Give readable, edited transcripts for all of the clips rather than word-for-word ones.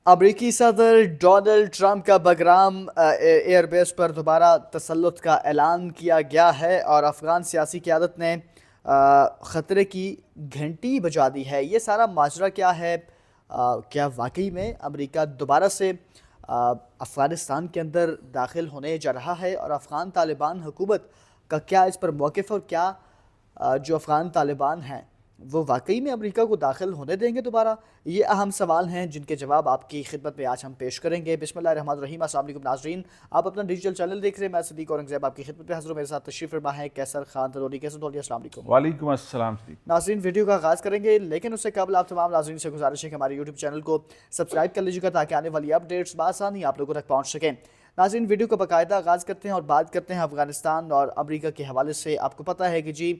امریکی صدر Donald Trump کا بگرام ایئر بیس پر دوبارہ تسلط کا اعلان کیا گیا ہے اور افغان سیاسی قیادت نے خطرے کی گھنٹی بجا دی ہے۔ یہ سارا ماجرا کیا ہے؟ کیا واقعی میں امریکہ دوبارہ سے افغانستان کے اندر داخل ہونے جا رہا ہے، اور افغان طالبان حکومت کا کیا اس پر موقف ہے، اور کیا جو افغان طالبان ہیں وہ واقعی میں امریکہ کو داخل ہونے دیں گے دوبارہ؟ یہ اہم سوال ہیں جن کے جواب آپ کی خدمت میں آج ہم پیش کریں گے۔ بسم اللہ الرحمن الرحیم۔ السلام علیکم ناظرین، آپ اپنا ڈیجیٹل چینل دیکھ رہے ہیں، میں صدیق اورنگزیب آپ کی خدمت میں حاضر ہوں۔ میرے ساتھ تشریف فرما ہے کیسر خان تھلولی۔ کیسر تھلولی، السلام علیکم۔ وعلیکم السلام صدیق۔ ناظرین، ویڈیو کا آغاز کریں گے، لیکن اس سے قبل آپ تمام ناظرین سے گزارش ہے کہ ہمارے یوٹیوب چینل کو سبسکرائب کر لیجیے گا تاکہ آنے والی اپڈیٹس بآسانی آپ لوگوں تک پہنچ سکیں۔ ناظرین، ویڈیو کو باقاعدہ آغاز کرتے ہیں اور بات کرتے ہیں افغانستان اور امریکہ کے حوالے سے۔ آپ کو پتہ ہے کہ جی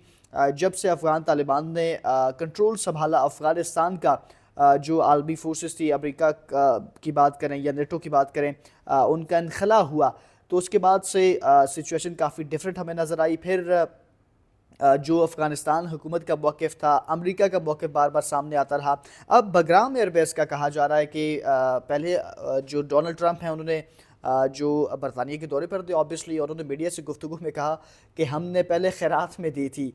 جب سے افغان طالبان نے کنٹرول سنبھالا افغانستان کا، جو عالمی فورسز تھی، امریکہ کی بات کریں یا نیٹو کی بات کریں، ان کا انخلا ہوا، تو اس کے بعد سے سچویشن کافی ڈیفرنٹ ہمیں نظر آئی۔ پھر جو افغانستان حکومت کا موقف تھا، امریکہ کا موقف بار بار سامنے آتا رہا۔ اب بگرام ایئر بیس کا کہا جا رہا ہے کہ پہلے جو ڈونلڈ ٹرمپ ہیں انہوں نے جو برطانیہ کے دورے پر تھے آبویسلی، اور انہوں نے میڈیا سے گفتگو میں کہا کہ ہم نے پہلے خیرات میں دی تھی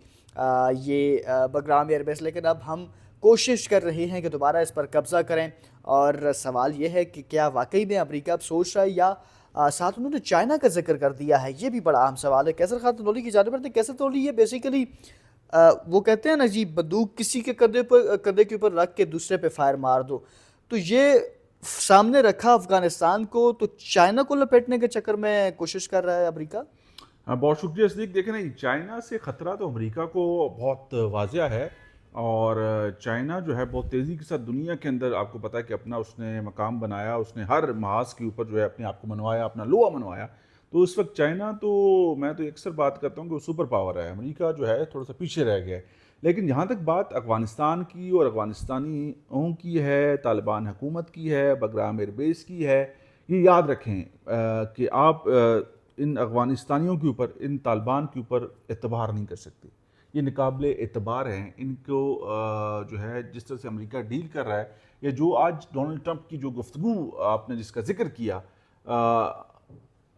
یہ بگرام ایئر بیس، لیکن اب ہم کوشش کر رہے ہیں کہ دوبارہ اس پر قبضہ کریں۔ اور سوال یہ ہے کہ کیا واقعی میں امریکہ اب سوچ رہا ہے، یا ساتھ انہوں نے چائنا کا ذکر کر دیا ہے؟ یہ بھی بڑا اہم سوال ہے۔ کیسر خان تنولی کی جانب پر کیسر تنولی، یہ بیسیکلی وہ کہتے ہیں نا جی، بندوق کسی کے کندھے کے اوپر رکھ کے دوسرے پہ فائر مار دو، تو یہ سامنے رکھا افغانستان کو، تو چائنا کو لپیٹنے کے چکر میں کوشش کر رہا ہے امریکہ۔ بہت شکریہ صدیق۔ دیکھیں نا، چائنا سے خطرہ تو امریکہ کو بہت واضح ہے، اور چائنا جو ہے بہت تیزی کے ساتھ دنیا کے اندر، آپ کو پتہ ہے کہ اپنا اس نے مقام بنایا، اس نے ہر محاذ کے اوپر جو ہے اپنے آپ کو منوایا، اپنا لوا منوایا۔ تو اس وقت چائنا تو، میں تو اکثر بات کرتا ہوں کہ وہ سپر پاور ہے، امریکہ جو ہے تھوڑا سا پیچھے رہ گیا ہے۔ لیکن جہاں تک بات افغانستان کی اور افغانستانیوں کی ہے، طالبان حکومت کی ہے، بگرام ایئر بیس کی ہے، یہ یاد رکھیں کہ آپ ان افغانستانیوں کے اوپر، ان طالبان کے اوپر اعتبار نہیں کر سکتے۔ یہ ناقابل اعتبار ہیں۔ ان کو جو ہے جس طرح سے امریکہ ڈیل کر رہا ہے، یا جو آج ڈونلڈ ٹرمپ کی جو گفتگو آپ نے جس کا ذکر کیا،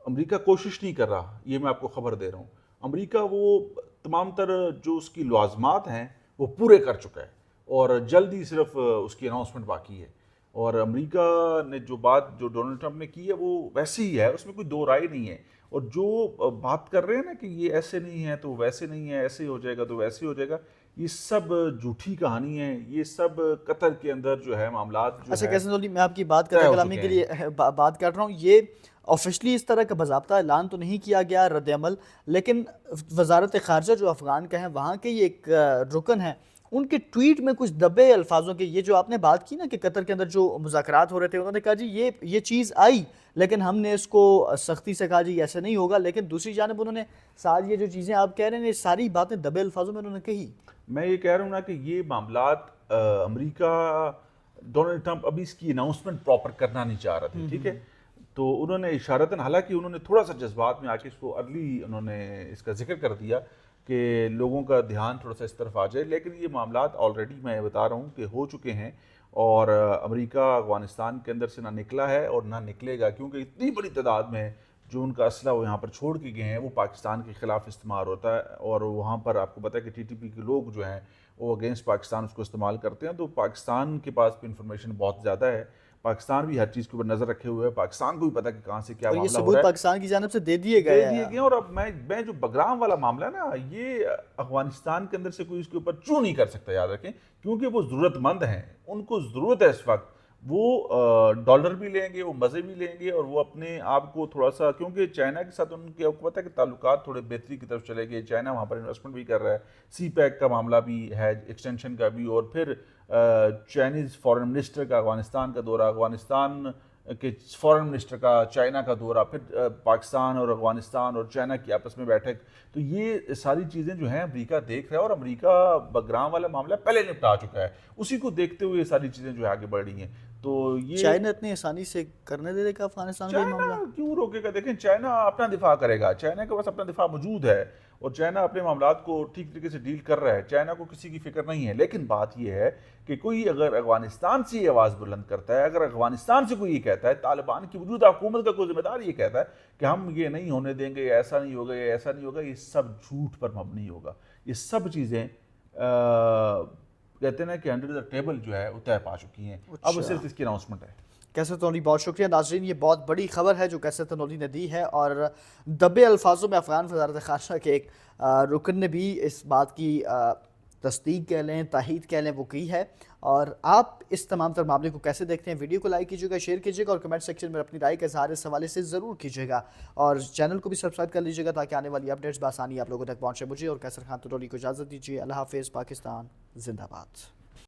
امریکہ کوشش نہیں کر رہا، یہ میں آپ کو خبر دے رہا ہوں۔ امریکہ وہ تمام تر جو اس کی لوازمات ہیں وہ پورے کر چکا ہے، اور جلد ہی صرف اس کی اناؤنسمنٹ باقی ہے۔ اور امریکہ نے جو بات جو ڈونلڈ ٹرمپ نے کی ہے وہ ویسے ہی ہے، اس میں کوئی دو رائے نہیں ہے۔ اور جو بات کر رہے ہیں نا کہ یہ ایسے نہیں ہے تو ویسے نہیں ہے، ایسے ہو جائے گا تو ویسے ہو جائے گا، یہ سب جھوٹی کہانی ہے۔ یہ سب قطر کے اندر جو ہے معاملات جو اچھا ہے کیسر تنولی، میں آپ کی بات طے کرنے ہو کلامی چکے کے ہیں۔ لیے بات کر رہا ہوں، یہ آفیشلی اس طرح کا باضابطہ اعلان تو نہیں کیا گیا رد عمل، لیکن وزارت خارجہ جو افغان کا ہے، وہاں کے یہ ایک رکن ہے، ان کے ٹویٹ میں کچھ دبے الفاظوں کے، یہ جو آپ نے بات کی نا کہ قطر کے اندر جو مذاکرات ہو رہے تھے، انہوں نے کہا جی یہ چیز آئی، لیکن ہم نے اس کو سختی سے کہا جی ایسے نہیں ہوگا، لیکن دوسری جانب انہوں نے ساتھ یہ جو چیزیں آپ کہہ رہے ہیں، یہ ساری باتیں دبے الفاظوں میں انہوں نے کہی۔ میں یہ کہہ رہا ہوں نا کہ یہ معاملات امریکہ، ڈونلڈ ٹرمپ ابھی اس کی اناؤنسمنٹ پراپر کرنا نہیں چاہ رہے تھے، ٹھیک ہے؟ تو انہوں نے اشارتاً، حالانکہ انہوں نے تھوڑا سا جذبات میں آ کے اس کو ارلی انہوں نے اس کا ذکر کر دیا کہ لوگوں کا دھیان تھوڑا سا اس طرف آ جائے، لیکن یہ معاملات آلریڈی میں بتا رہا ہوں کہ ہو چکے ہیں، اور امریکہ افغانستان کے اندر سے نہ نکلا ہے اور نہ نکلے گا، کیونکہ اتنی بڑی تعداد میں جو ان کا اسلحہ وہ یہاں پر چھوڑ کے گئے ہیں وہ پاکستان کے خلاف استعمال ہوتا ہے، اور وہاں پر آپ کو پتہ ہے کہ ٹی ٹی پی کے لوگ جو ہیں وہ اگینسٹ پاکستان اس کو استعمال کرتے ہیں۔ تو پاکستان کے پاس بھی انفارمیشن بہت زیادہ ہے، پاکستان بھی ہر چیز کے اوپر نظر رکھے ہوئے ہے، پاکستان کو بھی پتہ کہ کہاں سے کیا اور یہ معاملہ ہو رہا ثبوت ہے، پاکستان کی جانب سے دے دیے دے گئے دیے ہیں۔ گئے۔ اور اب میں جو بگرام والا معاملہ ہے نا، یہ افغانستان کے اندر سے کوئی اس کے اوپر چوں نہیں کر سکتا، یاد رکھیں، کیونکہ وہ ضرورت مند ہیں، ان کو ضرورت ہے اس وقت۔ وہ ڈالر بھی لیں گے، وہ مزے بھی لیں گے، اور وہ اپنے آپ کو تھوڑا سا، کیونکہ چائنا کے ساتھ ان کی آپ کو پتہ ہے کہ تعلقات تھوڑے بہتری کی طرف چلے گئے، چائنا وہاں پر انویسٹمنٹ بھی کر رہا ہے، سی پیک کا معاملہ بھی ہے، ایکسٹینشن کا بھی، اور پھر چائنیز فارن منسٹر کا افغانستان کا دورہ، افغانستان کہ فارن منسٹر کا چائنا کا دورہ، پھر پاکستان اور افغانستان اور چائنا کی آپس میں بیٹھک، تو یہ ساری چیزیں جو ہیں امریکہ دیکھ رہا ہے، اور امریکہ بگرام والا معاملہ پہلے نپٹا چکا ہے، اسی کو دیکھتے ہوئے یہ ساری چیزیں جو ہے آگے بڑھ رہی ہیں۔ تو یہ چائنا اتنی آسانی سے کرنے دے گا افغانستان کا یہ چائنا معاملہ؟ کیوں روکے گا؟ دیکھیں، چائنا اپنا دفاع کرے گا، چائنا کے پاس اپنا دفاع موجود ہے، اور چائنا اپنے معاملات کو ٹھیک طریقے سے ڈیل کر رہا ہے، چائنا کو کسی کی فکر نہیں ہے. لیکن بات یہ ہے کہ کوئی اگر افغانستان سے یہ آواز بلند کرتا ہے، اگر افغانستان سے کوئی یہ کہتا ہے، طالبان کی موجودہ حکومت کا کوئی ذمہ دار یہ کہتا ہے کہ ہم یہ نہیں ہونے دیں گے، ایسا نہیں ہوگا، یہ ایسا نہیں ہوگا، یہ سب جھوٹ پر مبنی ہوگا. یہ سب چیزیں کہتے ہیں کہ انڈر دا ٹیبل جو ہے وہ طے پا چکی ہیں. اب صرف اس کی اناؤنسمنٹ ہے. کیسر تنولی بہت شکریہ. ناظرین یہ بہت بڑی خبر ہے جو کیسر تنولی نے دی ہے، اور دبے الفاظوں میں افغان وزارت خارجہ کے ایک رکن نے بھی اس بات کی تصدیق کہہ لیں، تائید کہہ لیں، وہ کی ہے. اور آپ اس تمام تر معاملے کو کیسے دیکھتے ہیں؟ ویڈیو کو لائک کیجیے گا، شیئر کیجیے گا، اور کمنٹ سیکشن میں اپنی رائے کا اظہار اس حوالے سے ضرور کیجیے گا. اور چینل کو بھی سبسکرائب کر لیجیے گا تاکہ آنے والی اپڈیٹس بآسانی آپ لوگوں تک پہنچے. مجھے اور کیسر خان تنولی کو اجازت دیجیے. اللہ حافظ. پاکستان زندہ باد.